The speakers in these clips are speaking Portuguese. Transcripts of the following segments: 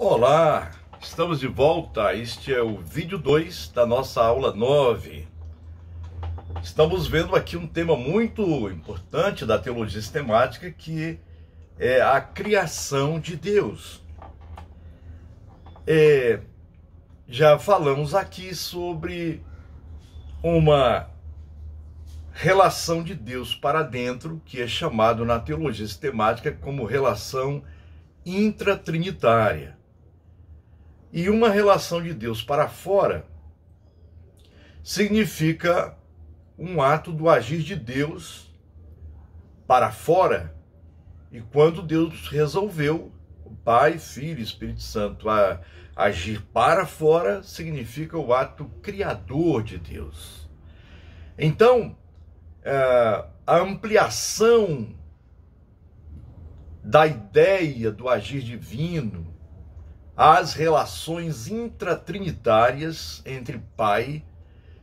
Olá, estamos de volta. Este é o vídeo 2 da nossa aula 9. Estamos vendo aqui um tema muito importante da teologia sistemática, que é a criação de Deus. Já falamos aqui sobre uma relação de Deus para dentro, que é chamado na teologia sistemática como relação intratrinitária. E uma relação de Deus para fora significa um ato do agir de Deus para fora. E quando Deus resolveu, o Pai, Filho e Espírito Santo, agir para fora, significa o ato criador de Deus. Então, a ampliação da ideia do agir divino às relações intratrinitárias entre Pai,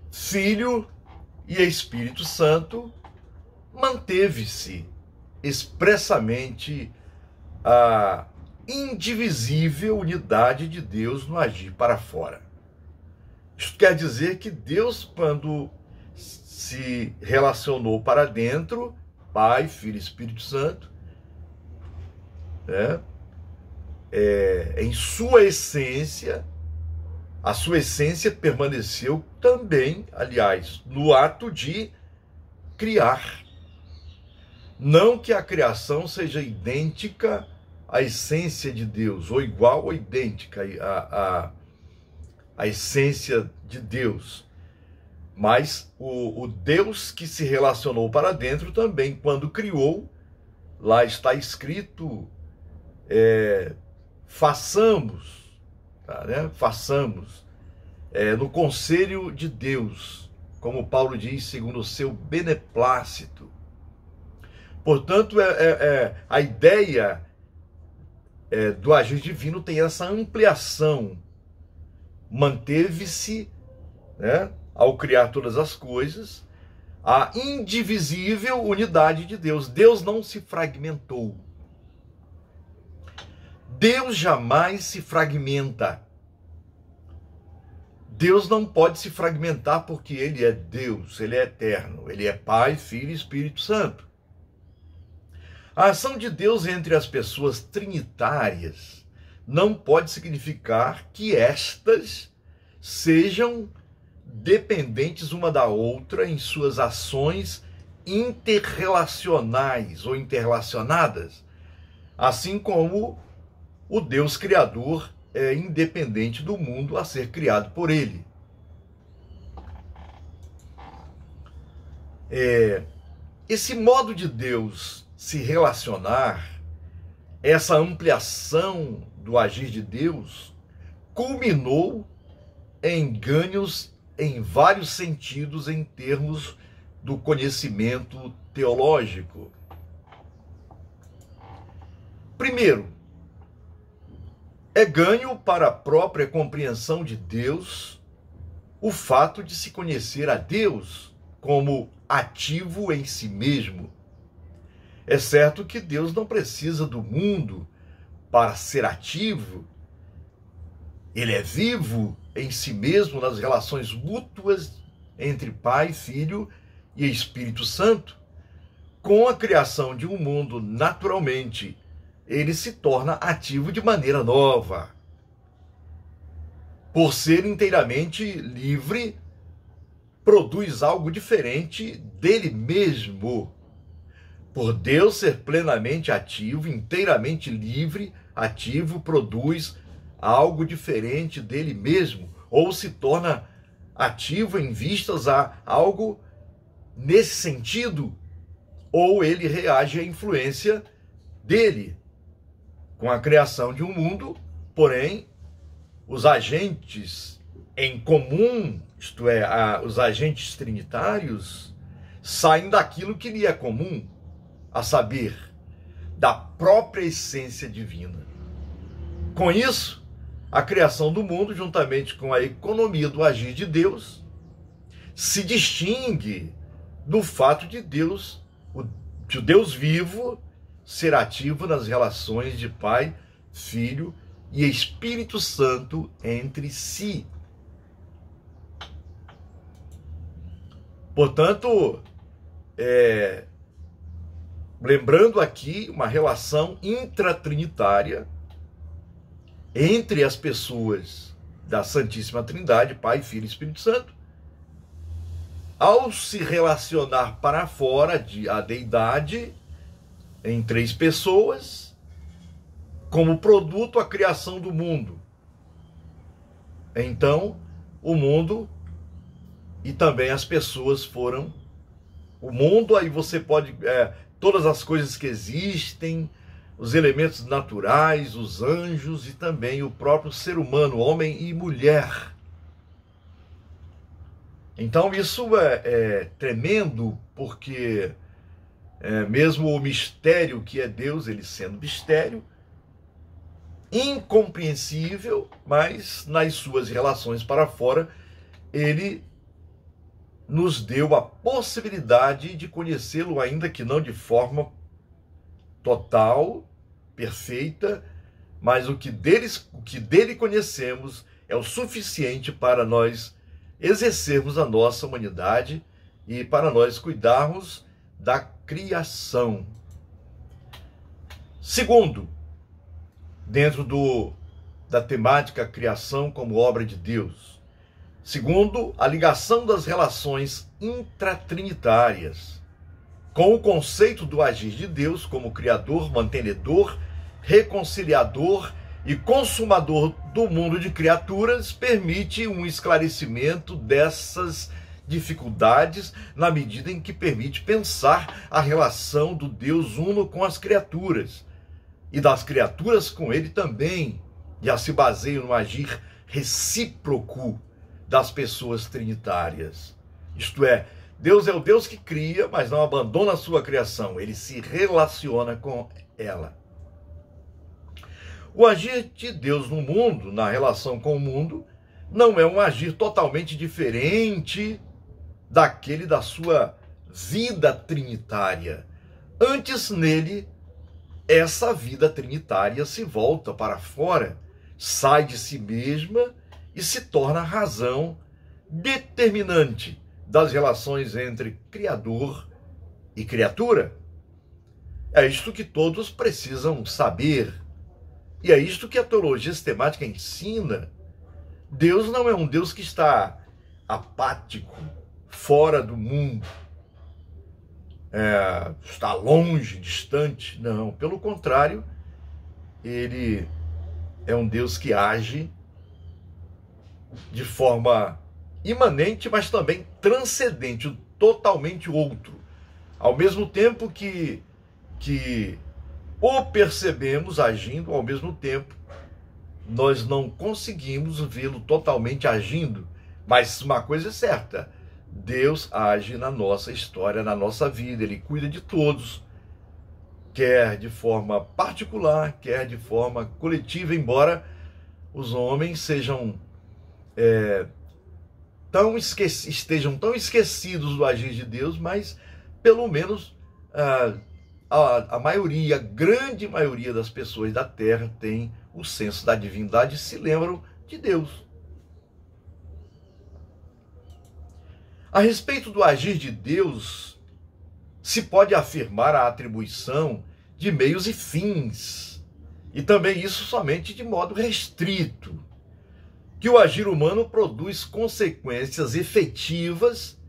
Filho e Espírito Santo, manteve-se expressamente a indivisível unidade de Deus no agir para fora. Isso quer dizer que Deus, quando se relacionou para dentro, Pai, Filho e Espírito Santo, em sua essência, a sua essência permaneceu também, aliás, no ato de criar. Não que a criação seja idêntica à essência de Deus, ou igual ou idêntica à essência de Deus, mas o Deus que se relacionou para dentro também, quando criou, lá está escrito, façamos, façamos, no conselho de Deus, como Paulo diz, segundo o seu beneplácito. Portanto, a ideia do agir divino tem essa ampliação. Manteve-se, ao criar todas as coisas, a indivisível unidade de Deus. Deus não se fragmentou. Deus jamais se fragmenta. Deus não pode se fragmentar porque Ele é Deus, Ele é eterno, Ele é Pai, Filho e Espírito Santo. A ação de Deus entre as pessoas trinitárias não pode significar que estas sejam dependentes uma da outra em suas ações interrelacionais ou interrelacionadas, assim como o Deus Criador é independente do mundo a ser criado por Ele. Esse modo de Deus se relacionar, essa ampliação do agir de Deus, culminou em ganhos em vários sentidos em termos do conhecimento teológico. Primeiro, é ganho para a própria compreensão de Deus o fato de se conhecer a Deus como ativo em si mesmo. É certo que Deus não precisa do mundo para ser ativo. Ele é vivo em si mesmo nas relações mútuas entre Pai, Filho e Espírito Santo. Com a criação de um mundo, naturalmente, ele se torna ativo de maneira nova. Por ser inteiramente livre, produz algo diferente dele mesmo. Por Deus ser plenamente ativo, inteiramente livre, ativo, produz algo diferente dele mesmo, ou se torna ativo em vistas a algo nesse sentido, ou ele reage à influência dele. Com a criação de um mundo, porém, os agentes em comum, isto é, os agentes trinitários, saem daquilo que lhe é comum, a saber, da própria essência divina. Com isso, a criação do mundo, juntamente com a economia do agir de Deus, se distingue do fato de Deus, o Deus vivo, ser ativo nas relações de Pai, Filho e Espírito Santo entre si. Portanto, lembrando aqui uma relação intratrinitária entre as pessoas da Santíssima Trindade, Pai, Filho e Espírito Santo. Ao se relacionar para fora a deidade em três pessoas, como produto a criação do mundo. Então, o mundo e também as pessoas foram o mundo. Aí você pode todas as coisas que existem, os elementos naturais, os anjos e também o próprio ser humano, homem e mulher. Então isso é tremendo, porque mesmo o mistério que é Deus, ele sendo mistério, incompreensível, mas nas suas relações para fora, ele nos deu a possibilidade de conhecê-lo, ainda que não de forma total, perfeita, mas o que dele conhecemos é o suficiente para nós exercermos a nossa humanidade e para nós cuidarmos da criação. Segundo, dentro da temática criação como obra de Deus. Segundo, a ligação das relações intratrinitárias com o conceito do agir de Deus como criador, mantenedor, reconciliador e consumador do mundo de criaturas, permite um esclarecimento dessas dificuldades na medida em que permite pensar a relação do Deus uno com as criaturas e das criaturas com ele também, já se baseia no agir recíproco das pessoas trinitárias. Isto é, Deus é o Deus que cria, mas não abandona a sua criação, ele se relaciona com ela. O agir de Deus no mundo, na relação com o mundo, não é um agir totalmente diferente daquele da sua vida trinitária. Antes, nele, essa vida trinitária se volta para fora, sai de si mesma e se torna a razão determinante das relações entre Criador e criatura. É isto que todos precisam saber. E é isto que a teologia sistemática ensina. Deus não é um Deus que está apático, fora do mundo, está longe, distante. Não, pelo contrário, ele é um Deus que age de forma imanente, mas também transcendente, totalmente outro. Ao mesmo tempo que o percebemos agindo, ao mesmo tempo nós não conseguimos vê-lo totalmente agindo. Mas uma coisa é certa, Deus age na nossa história, na nossa vida, ele cuida de todos, quer de forma particular, quer de forma coletiva, embora os homens sejam estejam tão esquecidos do agir de Deus, mas pelo menos a maioria, a grande maioria das pessoas da Terra tem o senso da divindade e se lembram de Deus. A respeito do agir de Deus, se pode afirmar a atribuição de meios e fins, e também isso somente de modo restrito, que o agir humano produz consequências efetivas,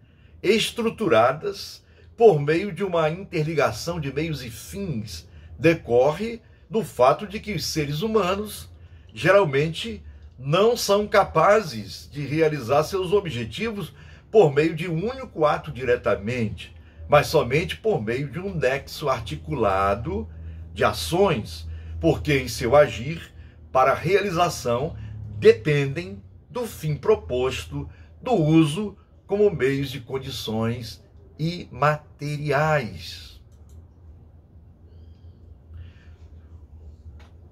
estruturadas, por meio de uma interligação de meios e fins, decorre do fato de que os seres humanos geralmente não são capazes de realizar seus objetivos por meio de um único ato diretamente, mas somente por meio de um nexo articulado de ações, porque em seu agir, para a realização, dependem do fim proposto, do uso como meios de condições imateriais.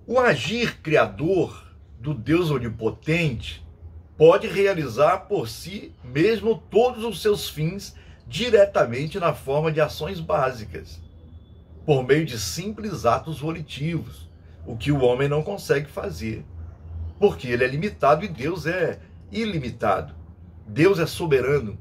O agir criador do Deus onipotente pode realizar por si mesmo todos os seus fins diretamente na forma de ações básicas, por meio de simples atos volitivos, o que o homem não consegue fazer. porque ele é limitado e Deus é ilimitado. Deus é soberano.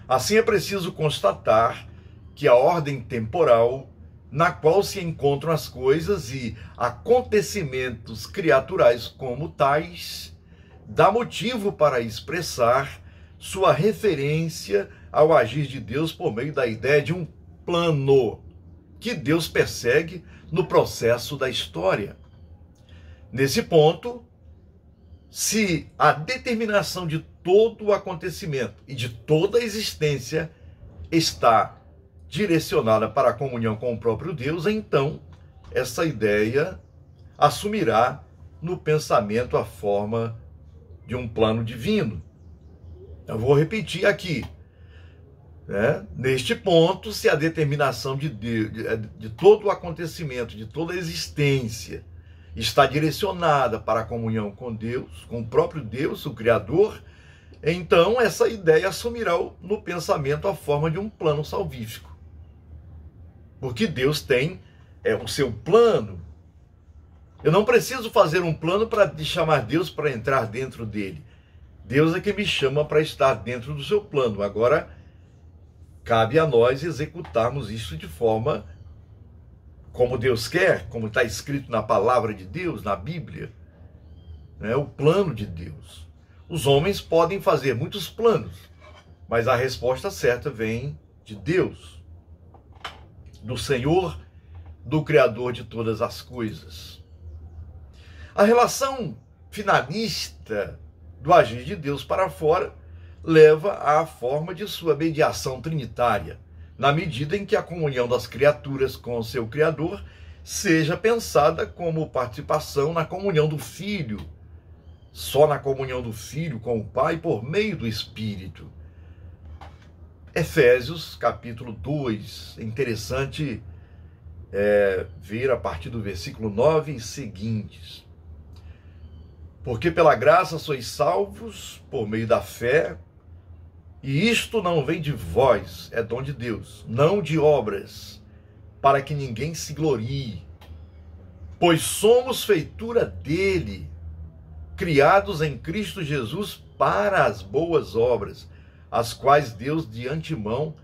Assim é preciso constatar que a ordem temporal na qual se encontram as coisas e acontecimentos criaturais como tais, dá motivo para expressar sua referência ao agir de Deus por meio da ideia de um plano que Deus persegue no processo da história. Nesse ponto, se a determinação de todo o acontecimento e de toda a existência está direcionada para a comunhão com o próprio Deus, então essa ideia assumirá no pensamento a forma de um plano divino. Eu vou repetir aqui. Neste ponto, se a determinação de Deus, de todo o acontecimento, de toda a existência, está direcionada para a comunhão com Deus, com o próprio Deus, o Criador, então essa ideia assumirá no pensamento a forma de um plano salvífico. Porque Deus tem o seu plano. Eu não preciso fazer um plano para chamar Deus para entrar dentro dele. Deus é que me chama para estar dentro do seu plano. Agora, cabe a nós executarmos isso de forma como Deus quer, como está escrito na palavra de Deus, na Bíblia. O plano de Deus. Os homens podem fazer muitos planos, mas a resposta certa vem de Deus, do Senhor, do Criador de todas as coisas. A relação finalista do agir de Deus para fora leva à forma de sua mediação trinitária, na medida em que a comunhão das criaturas com o seu Criador seja pensada como participação na comunhão do Filho, só na comunhão do Filho com o Pai por meio do Espírito. Efésios, capítulo 2, é interessante ver a partir do versículo 9 e seguintes. Porque pela graça sois salvos por meio da fé, e isto não vem de vós, é dom de Deus, não de obras, para que ninguém se glorie. Pois somos feitura dele, criados em Cristo Jesus para as boas obras, as quais Deus de antemão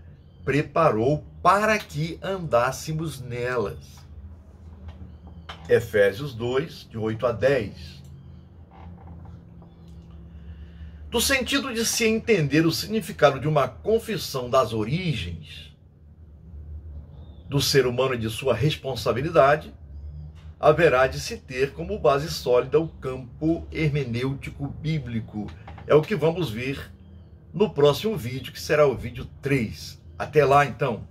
preparou para que andássemos nelas. Efésios 2, de 8 a 10. Do sentido de se entender o significado de uma confissão das origens do ser humano e de sua responsabilidade, haverá de se ter como base sólida o campo hermenêutico bíblico. É o que vamos ver no próximo vídeo, que será o vídeo 3. Até lá, então.